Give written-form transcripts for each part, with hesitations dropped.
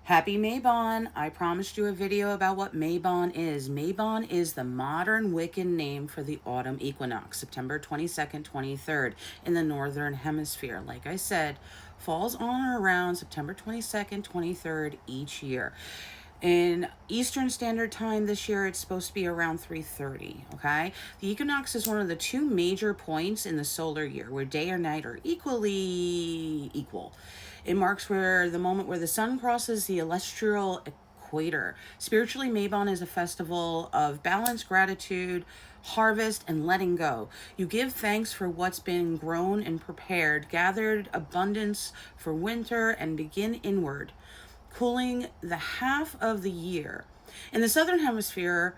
Happy Mabon! I promised you a video about what Mabon is. Mabon is the modern Wiccan name for the autumn equinox, September 22nd, 23rd, in the northern hemisphere. Like I said, falls on or around September 22nd, 23rd each year. In Eastern Standard Time this year, it's supposed to be around 3:30, okay? The equinox is one of the two major points in the solar year where day or night are equally equal. It marks where the moment where the sun crosses the celestial equator. Spiritually, Mabon is a festival of balance, gratitude, harvest, and letting go. You give thanks for what's been grown and prepared, gathered abundance for winter, and begin inward, cooling the half of the year. In the southern hemisphere,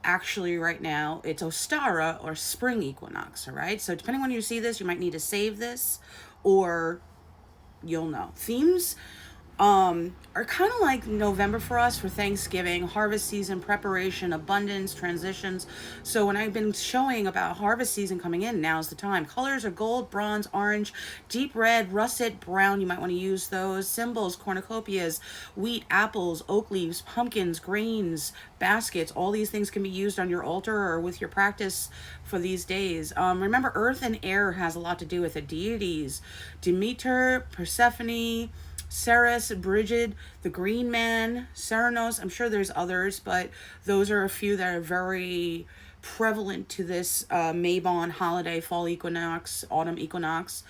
actually right now, it's Ostara or spring equinox, all right? So depending on when you see this, you might need to save this or you'll know. Themes are kind of like November for us for Thanksgiving, harvest season, preparation, abundance, transitions. So when I've been showing about harvest season coming in, now's the time. Colors are gold, bronze, orange, deep red, russet, brown. You might want to use those. Symbols, cornucopias, wheat, apples, oak leaves, pumpkins, grains, baskets. All these things can be used on your altar or with your practice for these days. Remember, earth and air has a lot to do with the deities. Demeter, Persephone, Ceres, Brigid, the Green Man, Ceranos. I'm sure there's others, but those are a few that are very prevalent to this Mabon holiday, fall equinox, autumn equinox.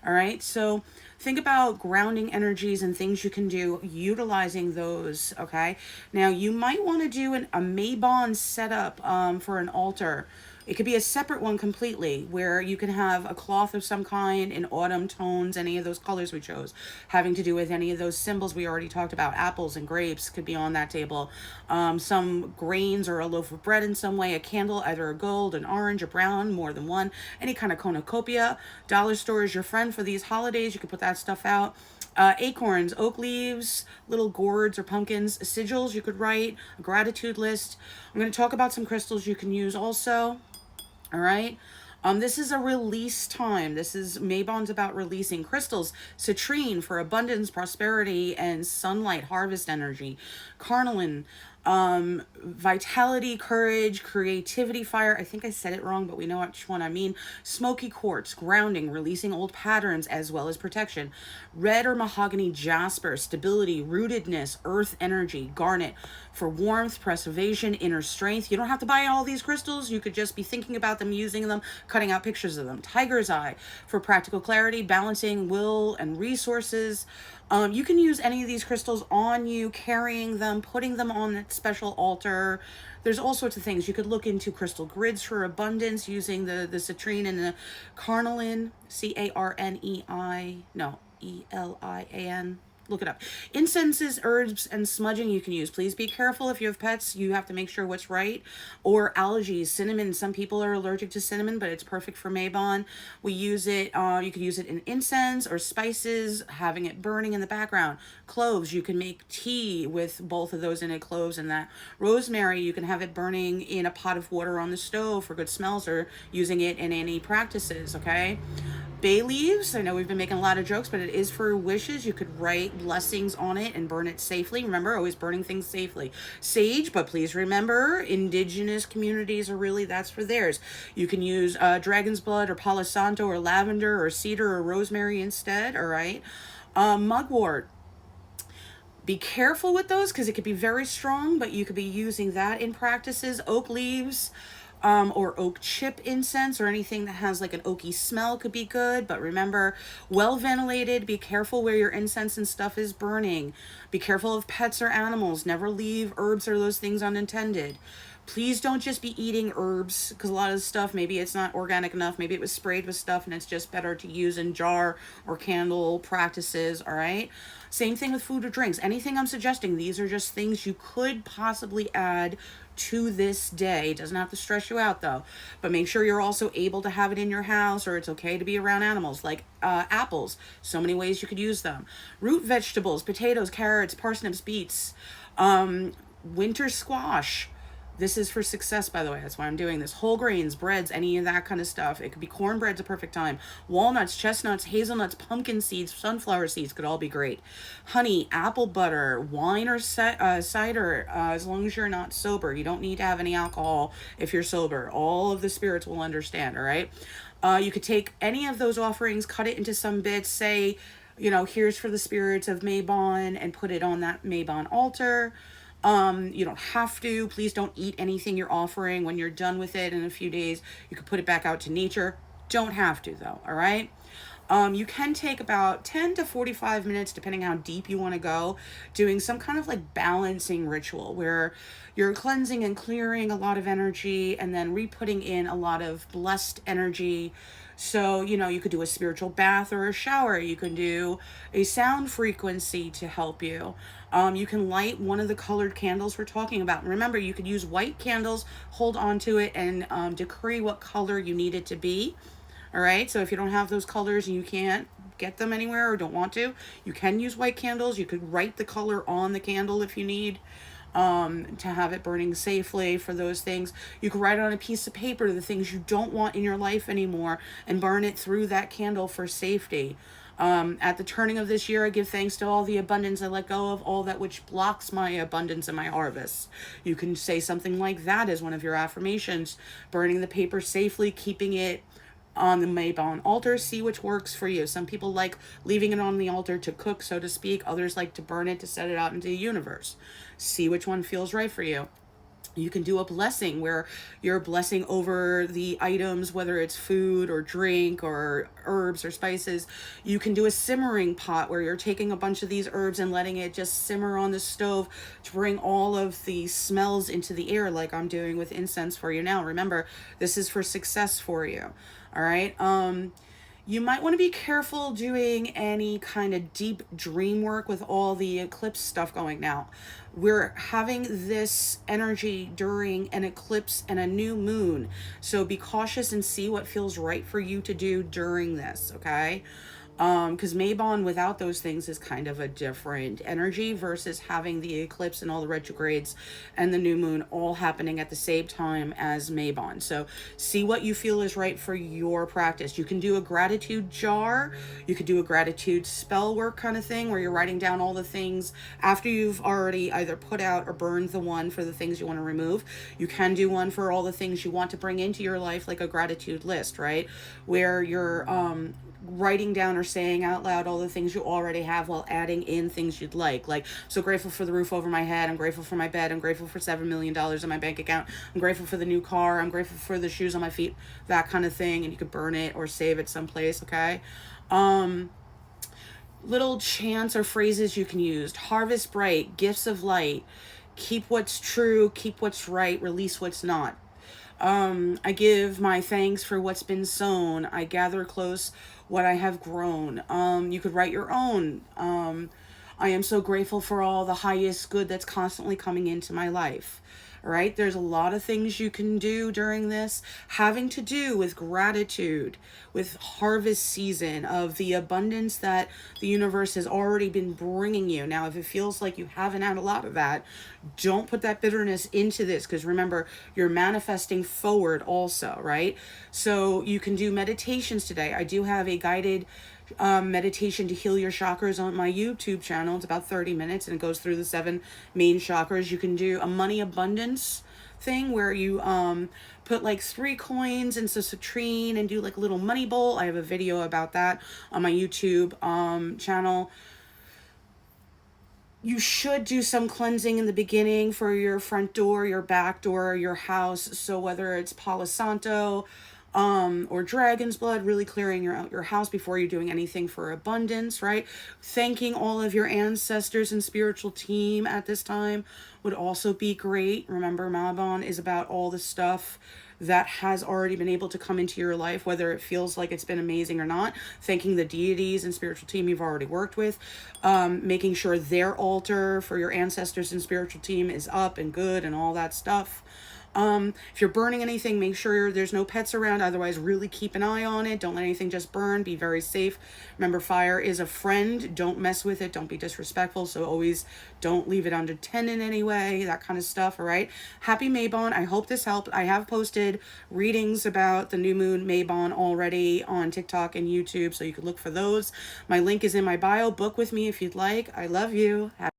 All right, so think about grounding energies and things you can do utilizing those. Okay, now you might want to do a Mabon setup for an altar. It could be a separate one completely where you can have a cloth of some kind in autumn tones, any of those colors we chose, having to do with any of those symbols we already talked about. Apples and grapes could be on that table. Some grains or a loaf of bread in some way, a candle, either a gold, an orange, a brown, more than one, any kind of cornucopia. Dollar store is your friend for these holidays. You can put that stuff out. Acorns, oak leaves, little gourds or pumpkins, sigils you could write, a gratitude list. I'm going to talk about some crystals you can use also. All right. This is a release time. This is Mabon's about releasing crystals. Citrine for abundance, prosperity, and sunlight, harvest energy. Carnelian, vitality, courage, creativity, fire. I think I said it wrong, but we know which one I mean. Smoky quartz, grounding, releasing old patterns as well as protection. Red or mahogany jasper, stability, rootedness, earth energy. Garnet for warmth, preservation, inner strength. You don't have to buy all these crystals. You could just be thinking about them, using them, cutting out pictures of them. Tiger's eye for practical clarity, balancing will and resources. You can use any of these crystals on you, carrying them, putting them on that special altar. There's all sorts of things. You could look into crystal grids for abundance using the citrine and the carnelian, Carnei, no, Elian. Look it up. Incenses, herbs, and smudging you can use. Please be careful if you have pets. You have to make sure what's right. Or allergies. Cinnamon. Some people are allergic to cinnamon, but it's perfect for Mabon. We use it. You could use it in incense or spices, having it burning in the background. Cloves. You can make tea with both of those in it, cloves and that. Rosemary. You can have it burning in a pot of water on the stove for good smells, or using it in any practices, okay? Bay leaves. I know we've been making a lot of jokes, but it is for wishes. You could write blessings on it and burn it safely. Remember, always burning things safely. Sage, but please remember, indigenous communities are really, that's for theirs. You can use dragon's blood or palo santo or lavender or cedar or rosemary instead, all right? Mugwort. Be careful with those because it could be very strong, but you could be using that in practices. Oak leaves. Or oak chip incense or anything that has like an oaky smell could be good. But remember, well ventilated. Be careful where your incense and stuff is burning. Be careful of pets or animals. Never leave herbs or those things unintended. Please don't just be eating herbs, because a lot of the stuff, maybe it's not organic enough. Maybe it was sprayed with stuff and it's just better to use in jar or candle practices, all right? Same thing with food or drinks. Anything I'm suggesting, these are just things you could possibly add to this day. It doesn't have to stress you out though, but make sure you're also able to have it in your house, or it's okay to be around animals like apples. So many ways you could use them. Root vegetables, potatoes, carrots, parsnips, beets, winter squash. This is for success, by the way. That's why I'm doing this. Whole grains, breads, any of that kind of stuff. It could be cornbread's a perfect time. Walnuts, chestnuts, hazelnuts, pumpkin seeds, sunflower seeds could all be great. Honey, apple butter, wine or cider, as long as you're not sober. You don't need to have any alcohol if you're sober. All of the spirits will understand, all right? You could take any of those offerings, cut it into some bits, say, you know, here's for the spirits of Mabon, and put it on that Mabon altar. You don't have to. Please don't eat anything you're offering. When you're done with it in a few days, you can put it back out to nature. Don't have to, though, all right? You can take about 10 to 45 minutes, depending how deep you want to go, doing some kind of like balancing ritual where you're cleansing and clearing a lot of energy and then re-putting in a lot of blessed energy. So, you know, you could do a spiritual bath or a shower. You can do a sound frequency to help you. You can light one of the colored candles we're talking about. And remember, you could use white candles, hold on to it, and decree what color you need it to be. All right, so if you don't have those colors and you can't get them anywhere or don't want to, you can use white candles. You could write the color on the candle if you need to have it burning safely for those things. You can write on a piece of paper the things you don't want in your life anymore and burn it through that candle for safety. At the turning of this year, I give thanks to all the abundance I let go of, all that which blocks my abundance and my harvest. You can say something like that as one of your affirmations, burning the paper safely, keeping it on the Mabon altar. See which works for you. Some people like leaving it on the altar to cook, so to speak. Others like to burn it to set it out into the universe. See which one feels right for you. You can do a blessing where you're blessing over the items, whether it's food or drink or herbs or spices. You can do a simmering pot where you're taking a bunch of these herbs and letting it just simmer on the stove to bring all of the smells into the air, like I'm doing with incense for you now. Remember, this is for success for you. All right. You might want to be careful doing any kind of deep dream work with all the eclipse stuff going now. We're having this energy during an eclipse and a new moon. So be cautious and see what feels right for you to do during this, okay? Because Mabon without those things is kind of a different energy versus having the eclipse and all the retrogrades and the new moon all happening at the same time as Mabon. So see what you feel is right for your practice. You can do a gratitude jar. You could do a gratitude spell work kind of thing where you're writing down all the things after you've already either put out or burned the one for the things you want to remove. You can do one for all the things you want to bring into your life, like a gratitude list, right? Where you're writing down or saying out loud all the things you already have while adding in things you'd like. Like, so grateful for the roof over my head. I'm grateful for my bed. I'm grateful for $7 million in my bank account. I'm grateful for the new car. I'm grateful for the shoes on my feet, that kind of thing. And you could burn it or save it someplace, okay? Little chants or phrases you can use. Harvest bright, gifts of light. Keep what's true, keep what's right, release what's not. I give my thanks for what's been sown. I gather close what I have grown. You could write your own. I am so grateful for all the highest good that's constantly coming into my life. All right, there's a lot of things you can do during this having to do with gratitude, with harvest season, of the abundance that the universe has already been bringing you. Now, if it feels like you haven't had a lot of that, don't put that bitterness into this, because remember, you're manifesting forward also, right? So you can do meditations today. I do have a guided meditation to heal your chakras on my YouTube channel. It's about 30 minutes and it goes through the 7 main chakras. You can do a money abundance thing where you put like 3 coins into citrine and do like a little money bowl. I have a video about that on my YouTube channel. You should do some cleansing in the beginning for your front door, your back door, your house. So whether it's Palo Santo, or dragon's blood, really clearing your house before you're doing anything for abundance, right? Thanking all of your ancestors and spiritual team at this time would also be great. Remember, Mabon is about all the stuff that has already been able to come into your life, whether it feels like it's been amazing or not. Thanking the deities and spiritual team you've already worked with, making sure their altar for your ancestors and spiritual team is up and good and all that stuff. If you're burning anything, make sure there's no pets around. Otherwise, really keep an eye on it. Don't let anything just burn. Be very safe. Remember, fire is a friend. Don't mess with it. Don't be disrespectful. So always don't leave it under 10 in any way, that kind of stuff. All right. Happy Mabon. I hope this helped. I have posted readings about the new moon Mabon already on TikTok and YouTube, so you can look for those. My link is in my bio. Book with me if you'd like. I love you. Happy